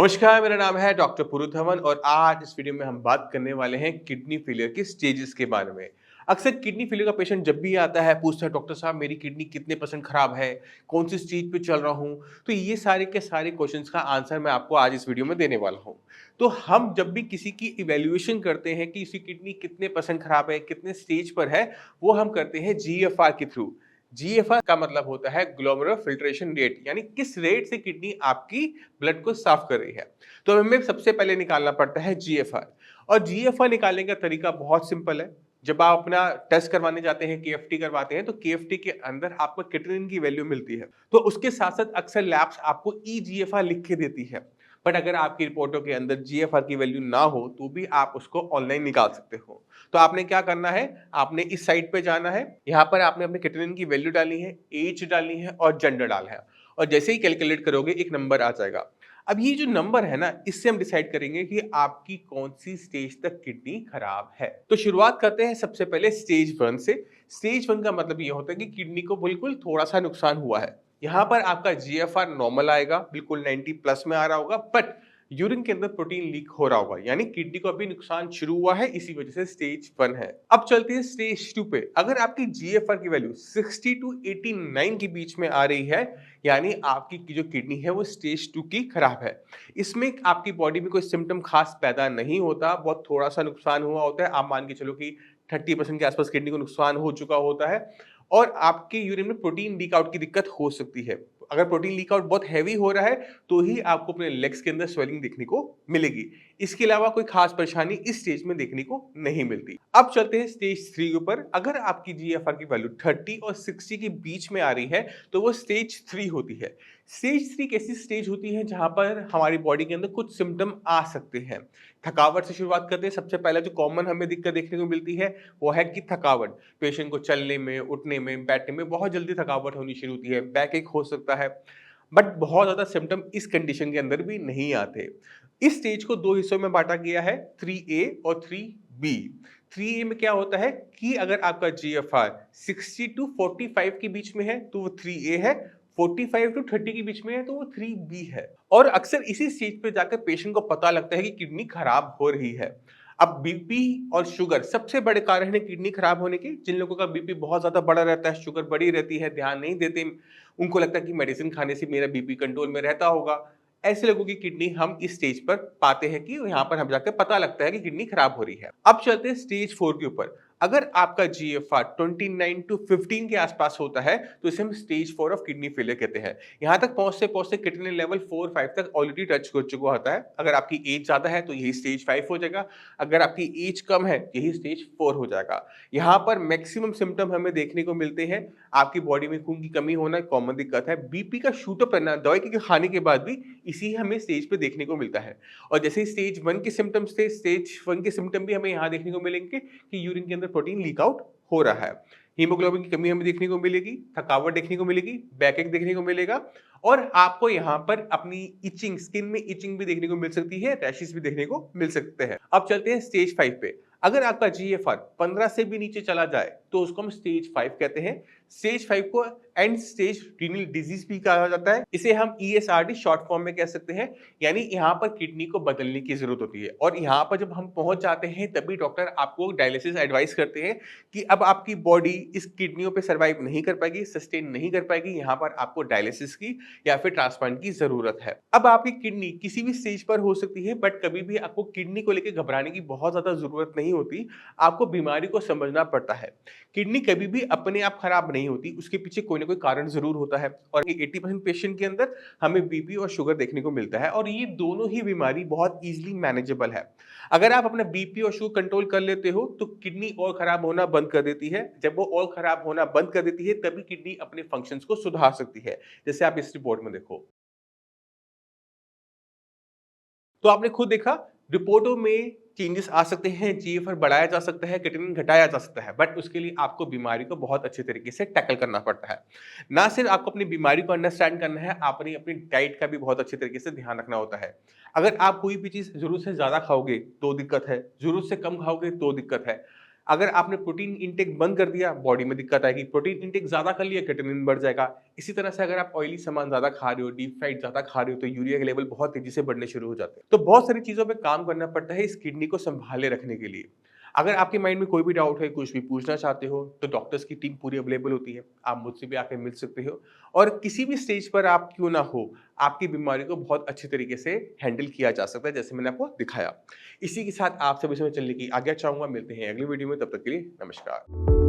नमस्कार, मेरा नाम है डॉक्टर पुरु धवन और आज इस वीडियो में हम बात करने वाले हैं किडनी फेलियर की स्टेजेस के बारे में। अक्सर किडनी फेलियर का पेशेंट जब भी आता है पूछता है डॉक्टर साहब मेरी किडनी कितने परसेंट खराब है, कौन सी स्टेज पे चल रहा हूँ। तो ये सारे के सारे क्वेश्चंस का आंसर मैं आपको आज इस वीडियो में देने वाला हूँ। तो हम जब भी किसी की इवैल्यूएशन करते हैं कि इसकी किडनी कितने परसेंट खराब है, कितने स्टेज पर है, वो हम करते हैं जीएफआर के थ्रू। जीएफआर का मतलब होता है ग्लोमेरुलर फिल्ट्रेशन रेट, यानी किस रेट से किडनी आपकी ब्लड को साफ कर रही है। तो हमें सबसे पहले निकालना पड़ता है जीएफआर। और जीएफआर निकालने का तरीका बहुत सिंपल है। जब आप अपना टेस्ट करवाने जाते हैं, केएफटी करवाते हैं, तो केएफटी के अंदर आपको क्रिएटिनिन की वैल्यू मिलती है। तो उसके साथ साथ अक्सर लैब्स आपको ईजीएफआर लिख के देती है। बट अगर आपकी रिपोर्टों के अंदर जीएफआर की वैल्यू ना हो तो भी आप उसको ऑनलाइन निकाल सकते हो। तो आपने क्या करना है, आपने इस साइट पे जाना है। यहाँ पर आपने अपने क्रिएटिनिन की वैल्यू डालनी है, एज डालनी है और जेंडर डालना है। और जैसे ही कैलकुलेट करोगे एक नंबर आ जाएगा। अब ये जो नंबर है ना, इससे हम डिसाइड करेंगे कि आपकी कौन सी स्टेज तक किडनी खराब है। तो शुरुआत करते हैं सबसे पहले स्टेज 1 से। स्टेज 1 का मतलब ये होता है कि किडनी को बिल्कुल थोड़ा सा नुकसान हुआ है। यहाँ पर आपका जीएफआर नॉर्मल आएगा, बिल्कुल 90 प्लस में आ रहा होगा, बट यूरिन के अंदर प्रोटीन लीक हो रहा होगा, यानी किडनी को अभी नुकसान शुरू हुआ है, इसी वजह से स्टेज 1 है। अब चलते हैं स्टेज 2 पे। अगर आपकी जीएफआर की वैल्यू 60 टू 89 के बीच में आ रही है, यानी आपकी की जो किडनी है वो स्टेज 2 की खराब है। इसमें आपकी बॉडी में कोई सिम्टम खास पैदा नहीं होता, बहुत थोड़ा सा नुकसान हुआ होता है। आप मान के चलो कि 30% के आसपास किडनी को नुकसान हो चुका होता है और आपके यूरिन में प्रोटीन लीक आउट की दिक्कत हो सकती है। अगर प्रोटीन लीक आउट बहुत हैवी हो रहा है तो ही आपको अपने लेग्स के अंदर स्वेलिंग देखने को मिलेगी। इसके अलावा कोई खास परेशानी इस स्टेज में देखने को नहीं मिलती। अब चलते हैं स्टेज 3 के ऊपर। अगर आपकी जीएफआर की वैल्यू 30 और 60 के बीच में आ रही है तो वो स्टेज 3 होती है। स्टेज 3 एक ऐसी स्टेज होती है जहां पर हमारी बॉडी के अंदर कुछ सिम्टम आ सकते हैं। थकावट से शुरुआत करते हैं। सबसे पहले जो कॉमन हमें दिक्कत देखने को मिलती है वो है कि थकावट। पेशेंट को चलने में, उठने में, बैठने में बहुत जल्दी थकावट होनी शुरू होती है। बैक एक हो सकता है, बट बहुत ज़्यादा सिम्पटम इस कंडीशन के अंदर भी नहीं आते। इस स्टेज को 2 हिस्सों में बाँटा गया है, 3A और 3B। 3A में क्या होता है कि अगर आपका जीएफआर 60 टू 45 के बीच में है तो वो 3A है, 45 टू 30 के बीच में है तो वो 3B है। और अक्सर इसी स्टेज पे जाकर पेशेंट को पता लगता है कि किडनी खराब हो रही है। अब बीपी और शुगर सबसे बड़े कारण है किडनी खराब होने के। जिन लोगों का बीपी बहुत ज़्यादा बढ़ा रहता है, शुगर बढ़ी रहती है, ध्यान नहीं देते, उनको लगता है कि मेडिसिन खाने से मेरा बीपी कंट्रोल में रहता होगा। ऐसे लोगों की किडनी हम इस स्टेज पर पाते हैं कि यहाँ पर हम जाकर पता लगता है कि किडनी खराब हो रही है। अब चलते हैं स्टेज 4 के ऊपर। अगर आपका जीएफआर 29 टू 15 के आसपास होता है तो इसे हम स्टेज 4 ऑफ किडनी फेलियर कहते हैं। यहाँ तक पहुंचते पहुंचते क्रिएटिनिन लेवल 4-5 तक ऑलरेडी टच कर चुका होता है। अगर आपकी एज ज्यादा है तो यही स्टेज 5 हो जाएगा, अगर आपकी एज कम है यही स्टेज 4 हो जाएगा। यहाँ पर मैक्सिमम सिम्टम हमें देखने को मिलते हैं। आपकी बॉडी में खून की कमी होना कॉमन दिक्कत है। बीपी का शूटअप रहना दवाई के खाने के बाद भी इसी हमें स्टेज पे देखने को मिलता है। और जैसे स्टेज 1 के सिम्टम्स थे, स्टेज 1 के सिम्टम भी हमें यहाँ देखने को मिलेंगे कि यूरिन के अंदर प्रोटीन लीक आउट हो रहा है। हीमोग्लोबिन की कमी हमें देखने को मिलेगी, थकावट देखने को मिलेगी, बैक एक देखने को मिलेगा और आपको यहाँ पर अपनी इचिंग, स्किन में इचिंग भी देखने को मिल सकती है, रैशेस भी देखने को मिल सकते हैं। अब चलते हैं स्टेज 5 पे। अगर आपका जीएफआर 15 से भी नीचे चला जाए तो उसको हम स्टेज 5 कहते हैं। स्टेज 5 को एंड स्टेज रीनल डिजीज भी कहा जाता है। इसे हम ईएसआरडी शॉर्ट फॉर्म में कह सकते हैं। यानी यहाँ पर किडनी को बदलने की जरूरत होती है और यहाँ पर जब हम पहुंच जाते हैं तभी डॉक्टर आपको डायलिसिस एडवाइस करते हैं कि अब आपकी बॉडी इस किडनियों पे सर्वाइव नहीं कर पाएगी, सस्टेन नहीं कर पाएगी, यहाँ पर आपको डायलिसिस की या फिर ट्रांसप्लांट की जरूरत है। अब आपकी किडनी किसी भी स्टेज पर हो सकती है, बट कभी भी आपको किडनी को लेकर घबराने की बहुत ज्यादा जरूरत नहीं होती। आपको बीमारी को समझना पड़ता है। किडनी कभी भी अपने आप खराब नहीं होती, उसके पीछे कोई ना कोई कारण जरूर होता है। और 80% पेशेंट के अंदर हमें बीपी और शुगर देखने को मिलता है और ये दोनों ही बीमारी बहुत इजीली मैनेजेबल है। अगर आप अपना बीपी और शुगर कंट्रोल कर लेते हो तो किडनी और खराब होना बंद कर देती है। जब वो और खराब होना बंद कर देती है तभी किडनी अपने फंक्शंस को सुधार सकती है, जैसे आप इस रिपोर्ट में देखो। तो आपने खुद देखा, रिपोर्टों में चेंजेस आ सकते हैं, जीएफआर बढ़ाया जा सकता है, क्रिएटिनिन घटाया जा सकता है, बट उसके लिए आपको बीमारी को बहुत अच्छे तरीके से टैकल करना पड़ता है। ना सिर्फ आपको अपनी बीमारी को अंडरस्टैंड करना है, आपने अपनी डाइट का भी बहुत अच्छे तरीके से ध्यान रखना होता है। अगर आप कोई भी चीज़ ज़रूरत से ज़्यादा खाओगे तो दिक्कत है, ज़रूरत से कम खाओगे तो दिक्कत है। अगर आपने प्रोटीन इंटेक बंद कर दिया, बॉडी में दिक्कत आएगी। प्रोटीन इंटेक ज़्यादा कर लिया, क्रिएटिनिन बढ़ जाएगा। इसी तरह से अगर आप ऑयली सामान ज़्यादा खा रहे हो, डीप फ्राइड ज़्यादा खा रहे हो, तो यूरिया के लेवल बहुत तेज़ी से बढ़ने शुरू हो जाते हैं। तो बहुत सारी चीज़ों पे काम करना पड़ता है इस किडनी को सँभाले रखने के लिए। अगर आपके माइंड में कोई भी डाउट है, कुछ भी पूछना चाहते हो, तो डॉक्टर्स की टीम पूरी अवेलेबल होती है। आप मुझसे भी आके मिल सकते हो और किसी भी स्टेज पर आप क्यों ना हो, आपकी बीमारी को बहुत अच्छे तरीके से हैंडल किया जा सकता है, जैसे मैंने आपको दिखाया। इसी के साथ आपसे विषय में चलने की आज्ञा चाहूँगा। मिलते हैं अगली वीडियो में, तब तक के लिए नमस्कार।